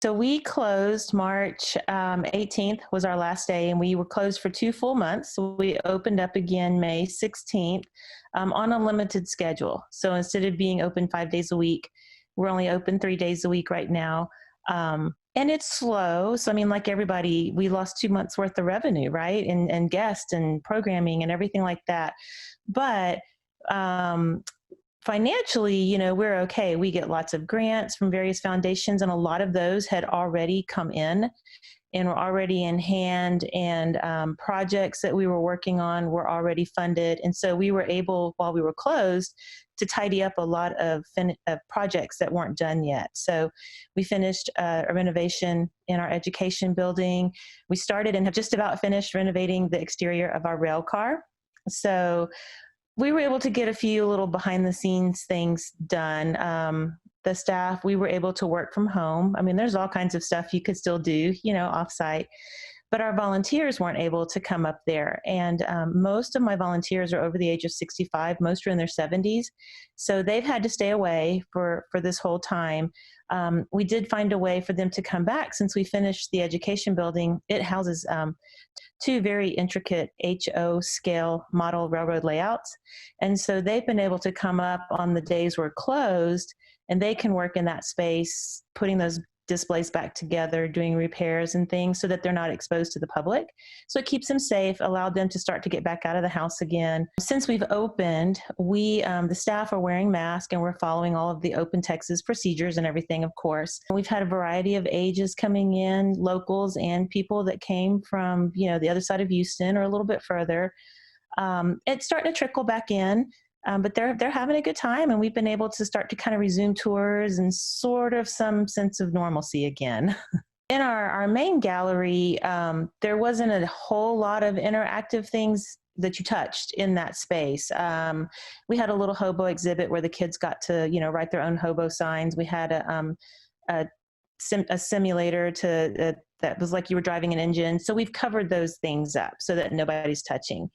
So we closed March 18th was our last day, and we were closed for 2 full months. So we opened up again May 16th on a limited schedule. So instead of being open 5 days a week, we're only open 3 days a week right now. And it's slow. So, I mean, like everybody, we lost 2 months worth of revenue, right? And guests and programming and everything like that. But financially, we're okay. We get lots of grants from various foundations, and a lot of those had already come in and were already in hand, and projects that we were working on were already funded. And so we were able, while we were closed, to tidy up a lot of projects that weren't done yet. So we finished a renovation in our education building. We started and have just about finished renovating the exterior of our rail car. So we were able to get a few little behind the scenes things done. The staff, we were able to work from home. I mean, there's all kinds of stuff you could still do, offsite, but our volunteers weren't able to come up there. And most of my volunteers are over the age of 65. Most are in their 70s. So they've had to stay away for this whole time. We did find a way for them to come back since we finished the education building. It houses two very intricate HO scale model railroad layouts. And so they've been able to come up on the days we're closed, and they can work in that space, putting those displays back together, doing repairs and things so that they're not exposed to the public. So it keeps them safe, allowed them to start to get back out of the house again. Since we've opened, the staff are wearing masks, and we're following all of the Open Texas procedures and everything, of course. We've had a variety of ages coming in, locals and people that came from, the other side of Houston or a little bit further. It's starting to trickle back in. But they're having a good time, and we've been able to start to kind of resume tours and sort of some sense of normalcy again. In our main gallery, there wasn't a whole lot of interactive things that you touched in that space. We had a little hobo exhibit where the kids got to, write their own hobo signs. We had a simulator that was like you were driving an engine. So we've covered those things up so that nobody's touching.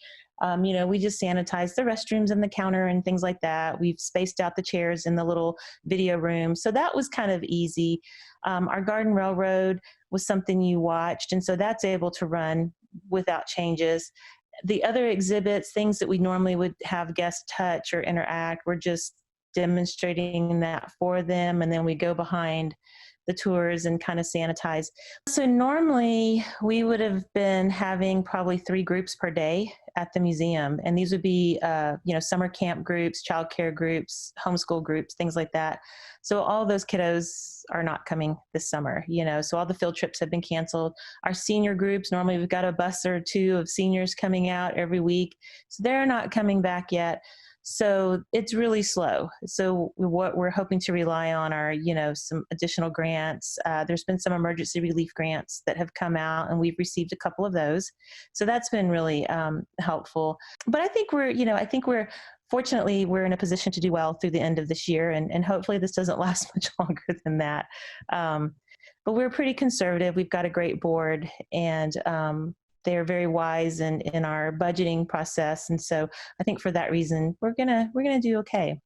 We just sanitized the restrooms and the counter and things like that. We've spaced out the chairs in the little video room. So that was kind of easy. Our garden railroad was something you watched, and so that's able to run without changes. The other exhibits, things that we normally would have guests touch or interact, we're just demonstrating that for them, and then we go behind the tours and kind of sanitize. So normally we would have been having probably 3 groups per day at the museum. And these would be, summer camp groups, childcare groups, homeschool groups, things like that. So all those kiddos are not coming this summer, so all the field trips have been canceled. Our senior groups, normally we've got a bus or 2 of seniors coming out every week. So they're not coming back yet. So it's really slow. So what we're hoping to rely on are, some additional grants. There's been some emergency relief grants that have come out, and we've received a couple of those. So that's been really helpful. But I think fortunately, we're in a position to do well through the end of this year, and hopefully this doesn't last much longer than that. But we're pretty conservative. We've got a great board, and they're very wise in our budgeting process. And so I think for that reason, we're gonna do okay.